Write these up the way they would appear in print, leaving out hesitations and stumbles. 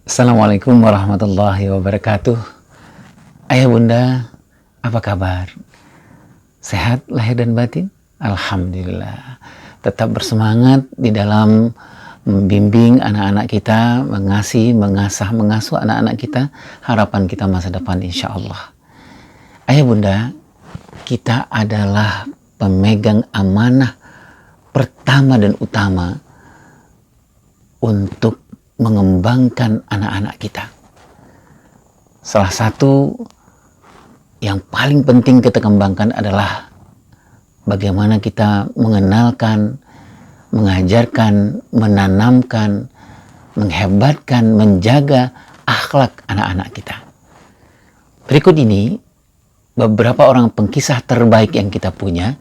Assalamualaikum warahmatullahi wabarakatuh. Ayah bunda, apa kabar? Sehat lahir dan batin? Alhamdulillah. Tetap bersemangat di dalam membimbing anak-anak kita, mengasuh anak-anak kita, harapan kita masa depan insya Allah. Ayah bunda, kita adalah pemegang amanah pertama dan utama untuk mengembangkan anak-anak kita. Salah satu yang paling penting kita kembangkan adalah bagaimana kita mengenalkan, mengajarkan, menanamkan, menghebatkan, menjaga akhlak anak-anak kita. Berikut ini beberapa orang pengkisah terbaik yang kita punya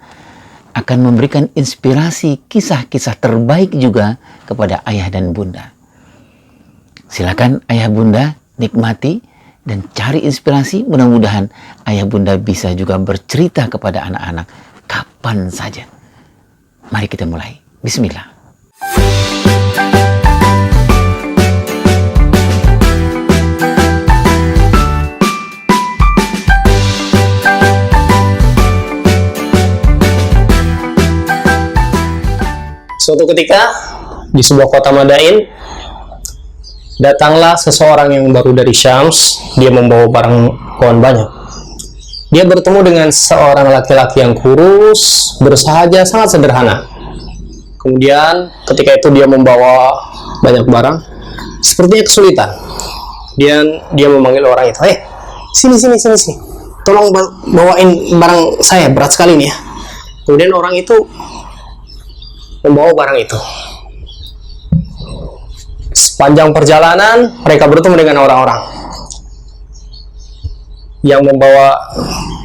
akan memberikan inspirasi kisah-kisah terbaik juga kepada ayah dan bunda. Silakan ayah bunda nikmati dan cari inspirasi. Mudah-mudahan ayah bunda bisa juga bercerita kepada anak-anak kapan saja. Mari kita mulai. Bismillah. Suatu ketika di sebuah kota Madain, datanglah seseorang yang baru dari Syams. Dia membawa barang pohon banyak. Dia bertemu dengan seorang laki-laki yang kurus, bersahaja, sangat sederhana. Kemudian ketika itu dia membawa banyak barang, sepertinya kesulitan. Dia memanggil orang itu, sini, tolong bawain barang saya, berat sekali nih ya. Kemudian orang itu membawa barang itu. Sepanjang perjalanan, mereka bertemu dengan orang-orang yang membawa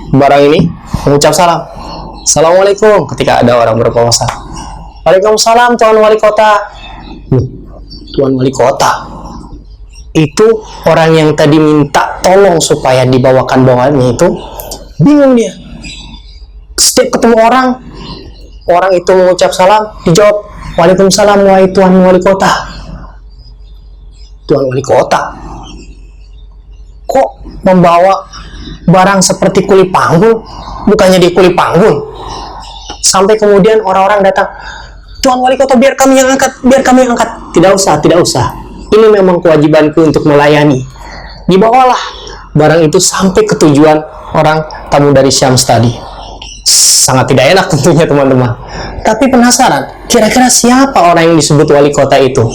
barang ini, mengucap salam. Assalamualaikum, ketika ada orang berpuasa. Waalaikumsalam, Tuan Wali Kota. Tuan Wali Kota? Itu orang yang tadi minta tolong supaya dibawakan bawaannya itu, bingung dia. Setiap ketemu orang itu mengucap salam, dijawab, Waalaikumsalam, wahai Tuan Wali Kota. Tuan Wali Kota, kok membawa barang seperti kuli panggul? Bukannya di kuli panggul. Sampai kemudian orang-orang datang, Tuan Wali Kota, biar kami yang angkat. Tidak usah. Ini memang kewajibanku untuk melayani. Dibawalah barang itu sampai ke tujuan orang tamu dari Syams tadi. Sangat tidak enak tentunya teman-teman. Tapi penasaran, kira-kira siapa orang yang disebut wali kota itu?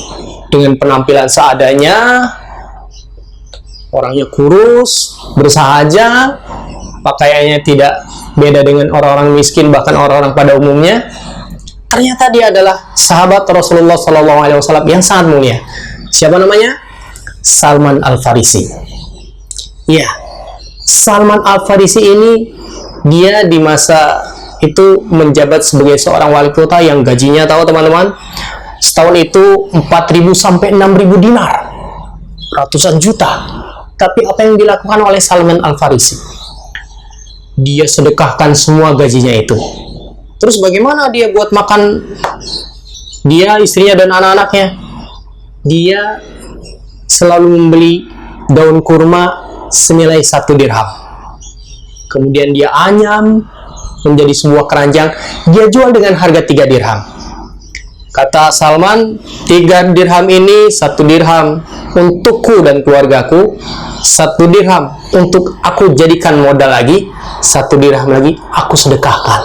Dengan penampilan seadanya, orangnya kurus, bersahaja, pakaiannya tidak beda dengan orang-orang miskin, bahkan orang-orang pada umumnya. Ternyata dia adalah sahabat Rasulullah SAW yang sangat mulia. Siapa namanya? Salman Al-Farisi. Ya, Salman Al-Farisi ini dia di masa itu menjabat sebagai seorang wali kota yang gajinya, tahu teman-teman, setahun itu 4.000 sampai 6.000 dinar, ratusan juta. Tapi apa yang dilakukan oleh Salman Al-Farisi? Dia sedekahkan semua gajinya itu. Terus bagaimana dia buat makan dia, istrinya, dan anak-anaknya? Dia selalu membeli daun kurma senilai 1 dirham. Kemudian dia anyam menjadi sebuah keranjang, dia jual dengan harga 3 dirham. Kata Salman, 3 dirham ini 1 dirham untukku dan keluargaku, 1 dirham untuk aku jadikan modal lagi, 1 dirham lagi aku sedekahkan.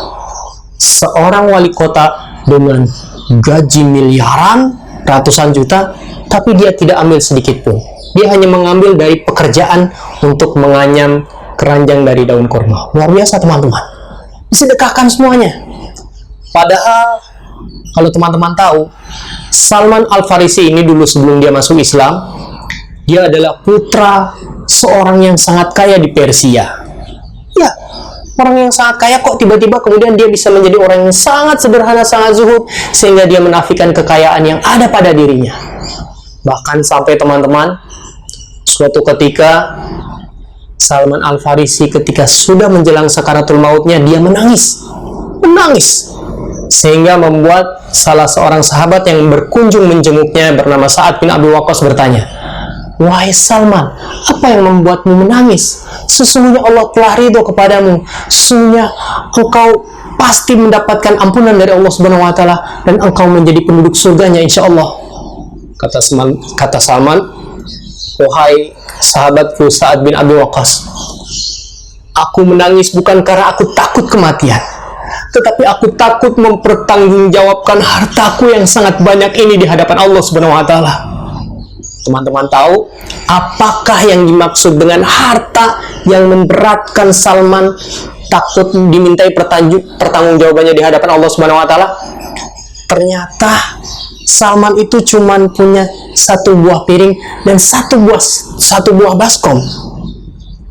Seorang wali kota dengan gaji miliaran, ratusan juta, tapi dia tidak ambil sedikit pun. Dia hanya mengambil dari pekerjaan untuk menganyam keranjang dari daun kurma. Luar biasa teman-teman. Disedekahkan semuanya. Padahal kalau teman-teman tahu, Salman Al-Farisi ini dulu sebelum dia masuk Islam, dia adalah putra seorang yang sangat kaya di Persia. Ya, orang yang sangat kaya kok tiba-tiba kemudian dia bisa menjadi orang yang sangat sederhana, sangat zuhud, sehingga dia menafikan kekayaan yang ada pada dirinya. Bahkan sampai teman-teman, suatu ketika Salman Al-Farisi ketika sudah menjelang sakaratul mautnya, dia menangis. Sehingga membuat salah seorang sahabat yang berkunjung menjenguknya bernama Sa'ad bin Abi Waqqas bertanya, Wahai Salman, apa yang membuatmu menangis? Sesungguhnya Allah telah ridho kepadamu. Sesungguhnya engkau pasti mendapatkan ampunan dari Allah Subhanahu wa taala dan engkau menjadi penduduk surganya insya Allah. Kata Salman, wahai sahabatku Sa'ad bin Abi Waqqas, aku menangis bukan karena aku takut kematian, tetapi aku takut mempertanggungjawabkan hartaku yang sangat banyak ini di hadapan Allah Subhanahu wa taala. Teman-teman tahu apakah yang dimaksud dengan harta yang memberatkan Salman takut dimintai pertanggungjawabannya di hadapan Allah Subhanahu wa taala? Ternyata Salman itu cuma punya satu buah piring dan satu buah baskom.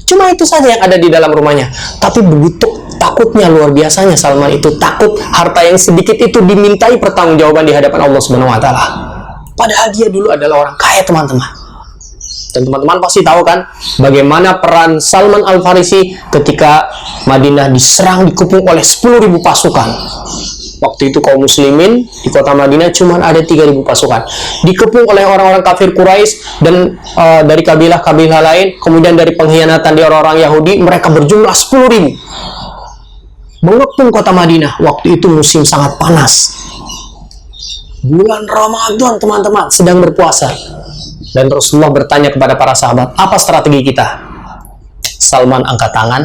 Cuma itu saja yang ada di dalam rumahnya. Tapi begitu takutnya luar biasanya Salman itu, takut harta yang sedikit itu dimintai pertanggungjawaban di hadapan Allah Subhanahu wa taala. Padahal dia dulu adalah orang kaya, teman-teman. Dan teman-teman pasti tahu kan bagaimana peran Salman Al-Farisi ketika Madinah diserang, dikepung oleh 10.000 pasukan. Waktu itu kaum muslimin di kota Madinah cuma ada 3.000 pasukan. Dikepung oleh orang-orang kafir Quraisy dan dari kabilah-kabilah lain, kemudian dari pengkhianatan di orang-orang Yahudi, mereka berjumlah 10.000. Mengepung kota Madinah. Waktu itu musim sangat panas. Bulan Ramadan, teman-teman, sedang berpuasa. Dan Rasulullah bertanya kepada para sahabat, apa strategi kita? Salman angkat tangan,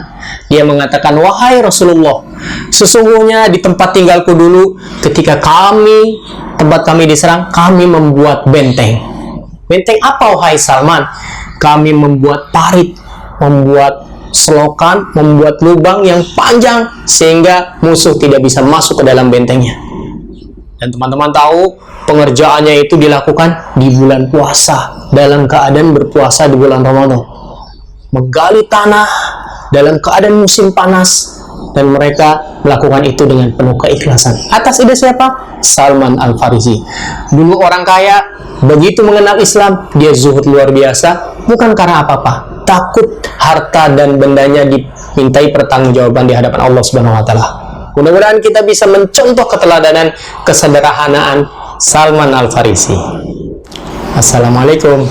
dia mengatakan, wahai Rasulullah, sesungguhnya di tempat tinggalku dulu, ketika tempat kami diserang, kami membuat benteng. Benteng apa wahai Salman? Kami membuat parit, membuat selokan, membuat lubang yang panjang, sehingga musuh tidak bisa masuk ke dalam bentengnya. Dan teman-teman tahu, pengerjaannya itu dilakukan di bulan puasa, dalam keadaan berpuasa di bulan Ramadan. Menggali tanah dalam keadaan musim panas, dan mereka melakukan itu dengan penuh keikhlasan. Atas ide siapa? Salman Al-Farisi. Dulu orang kaya, begitu mengenal Islam, dia zuhud luar biasa, bukan karena apa-apa, takut harta dan bendanya dimintai pertanggungjawaban di hadapan Allah Subhanahu wa taala. Mudah-mudahan kita bisa mencontoh keteladanan, kesederhanaan Salman Al-Farisi. Assalamualaikum.